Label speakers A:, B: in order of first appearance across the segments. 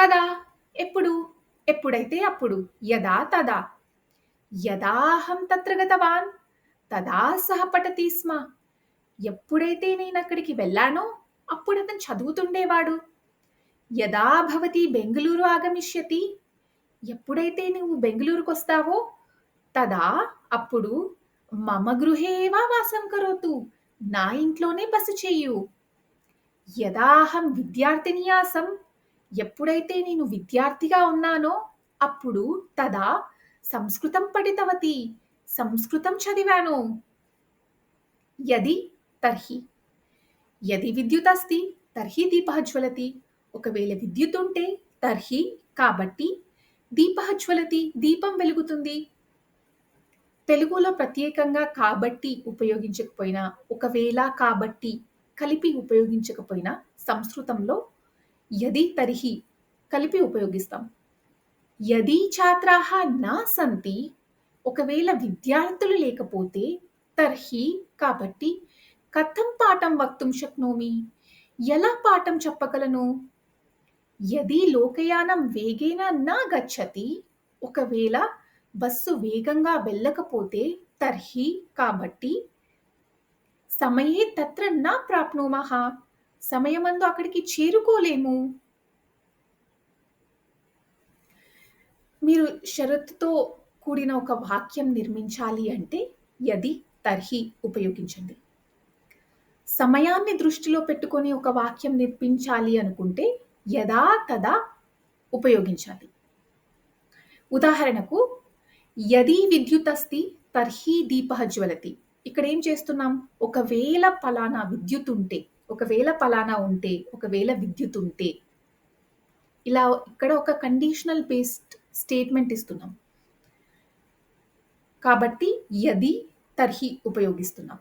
A: కదా! ఎప్పుడు? ఎప్పుడైతే అప్పుడు. యదా తదా. యదా అహం తత్ర గతవాన్ తదా సహ పఠతి స్మ. ఎప్పుడైతే నేనక్కడికి వెళ్ళానో అప్పుడతను చదువుతుండేవాడు. యదా భవతి బెంగుళూరు ఆగమిష్యతి. ఎప్పుడైతే నువ్వు బెంగుళూరుకొస్తావో తదా అప్పుడు మమ గృహే ఏవ వాసం కరోతు. నా ఇంట్లోనే బస చెయ్యు. యదా అహం విద్యార్థిని ఆసం. ఎప్పుడైతే నేను విద్యార్థిగా ఉన్నానో అప్పుడు తదా సంస్కృతం పఠితవతి. సంస్కృతం చదివాను. యది తర్హి. యది విద్యుతస్తి తర్హి దీపః జ్వలతి. ఒకవేళ విద్యుతుంటే తర్హి కాబట్టి దీపః జ్వలతి దీపం వెలుగుతుంది. తెలుగులో ప్రత్యేకంగా కాబట్టి ఉపయోగించకపోయినా, ఒకవేళ కాబట్టి కలిపి ఉపయోగించకపోయినా సంస్కృతంలో యది తర్హి కలిపి ఉపయోగిస్తాం. యది ఛాత్రాః న సంతి. ఒకవేళ విద్యార్థులు లేకపోతే తర్హి కాబట్టి కథం పాఠం వక్తుం శక్నోమి. ఎలా పాఠం చెప్పగలను? యది లోకయానం వేగేన న గచ్చతి. ఒకవేళ బస్సు వేగంగా వెళ్ళకపోతే తర్హి కాబట్టి సమయే తత్ర న ప్రాప్నుమః. సమయమందు అక్కడికి చేరుకోలేము. మీరు షరతుతో కూడిన ఒక వాక్యం నిర్మించాలి అంటే యది, తర్హి ఉపయోగించండి. సమయాన్ని దృష్టిలో పెట్టుకొని ఒక వాక్యం నిర్మించాలి అనుకుంటే యదా, తదా ఉపయోగించాలి. ఉదాహరణకు యది విద్యుతస్తి తర్హి దీపః జ్వలతి. ఇక్కడ ఏం చేస్తున్నాం? ఒకవేళ పలానా విద్యుతుంటే, ఒకవేళ పలానా ఉంటే, ఒకవేళ విద్యుతుంటే ఇలా ఇక్కడ ఒక కండిషనల్ బేస్డ్ స్టేట్మెంట్ ఇస్తున్నాం. కాబట్టి యది, తర్హి ఉపయోగిస్తున్నాం.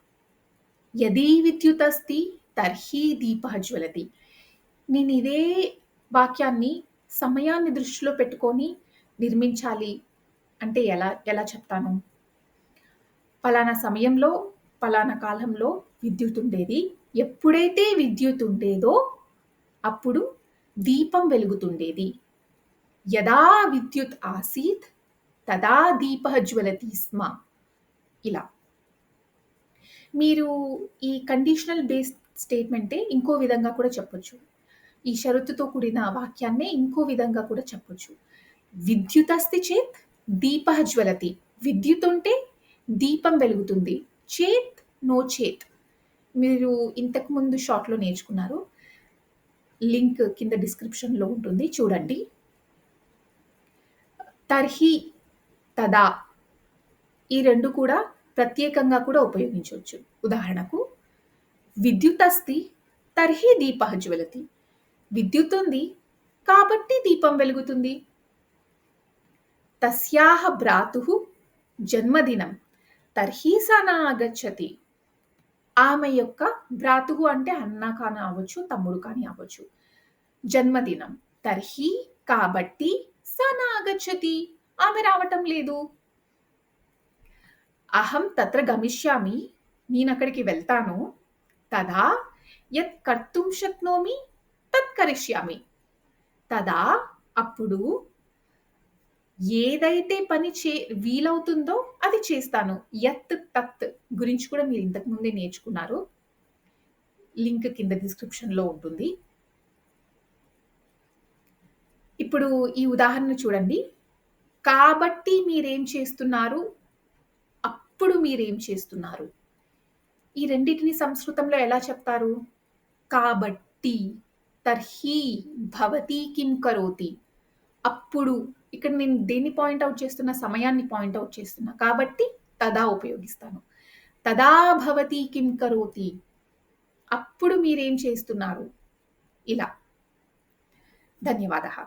A: యది విద్యుతస్తి తర్హి దీపః జ్వలతి. నేను ఇదే వాక్యాన్ని సమయాన్ని దృష్టిలో పెట్టుకొని నిర్మించాలి అంటే ఎలా చెప్తాను? పలానా సమయంలో, పలానా కాలంలో విద్యుతుండేది. ఎప్పుడైతే విద్యుతుండేదో అప్పుడు దీపం వెలుగుతుండేది. యదా విద్యుత్ ఆసీత్ తదా దీపః జ్వలతి స్మ. ఇలా. మీరు ఈ కండిషనల్ బేస్డ్ స్టేట్మెంటే ఇంకో విధంగా కూడా చెప్పొచ్చు. ఈ షరతుతో కూడిన వాక్యాన్నే ఇంకో విధంగా కూడా చెప్పొచ్చు. విద్యుతస్తి చేత్ దీపః జ్వలతి. విద్యుతుంటే దీపం వెలుగుతుంది. చేత్, నో చేత్. మీరు ఇంతకు ముందు షార్ట్‌లో నేర్చుకున్నారు. లింక్ కింద డిస్క్రిప్షన్‌లో ఉంటుంది చూడండి. తర్హి, తదా ఈ 2 కూడా ప్రత్యేకంగా కూడా ఉపయోగించొచ్చు. ఉదాహరణకు విద్యుతస్తి తర్హి దీపః జ్వలతి. విద్యుతుంది కాబట్టి దీపం వెలుగుతుంది. తస్యాః భ్రాతుః జన్మదినం తర్హి సా న ఆగచ్చతి. ఆమె యొక్క భ్రాతుః అంటే అన్న కాని అవ్వచ్చు, తమ్ముడు కానీ అవ్వచ్చు. జన్మదినం తర్హి కాబట్టి సా న ఆగచ్చతి. ఆమె రావటం లేదు. అహం తత్ర గమిష్యామి. నేనక్కడికి వెళ్తాను. తదా యత్ కర్తుం శక్నోమి తత్ కరిష్యామి. తదా అప్పుడు ఏదైతే పని వీలవుతుందో అది చేస్తాను. యత్, తత్ గురించి కూడా మీరు ఇంతకు ముందే నేర్చుకున్నారు. లింక్ కింద డిస్క్రిప్షన్‌లో ఉంటుంది. ఇప్పుడు ఈ ఉదాహరణ చూడండి. కాబట్టి మీరేం చేస్తున్నారు? అప్పుడు మీరేం చేస్తున్నారు? ఈ రెండిటిని సంస్కృతంలో ఎలా చెప్తారు? కాబట్టి, తర్హి, భవతి కిం కరోతి. అప్పుడు ఇక్కడ నేను దేన్ని పాయింట్ ఔట్ చేస్తున్నా? సమయాన్ని పాయింట్ ఔట్ చేస్తున్నా. కాబట్టి తదా ఉపయోగిస్తాను. తదా భవతి కిం కరోతి. అప్పుడు మీరేం చేస్తున్నారు? ఇలా. ధన్యవాదः.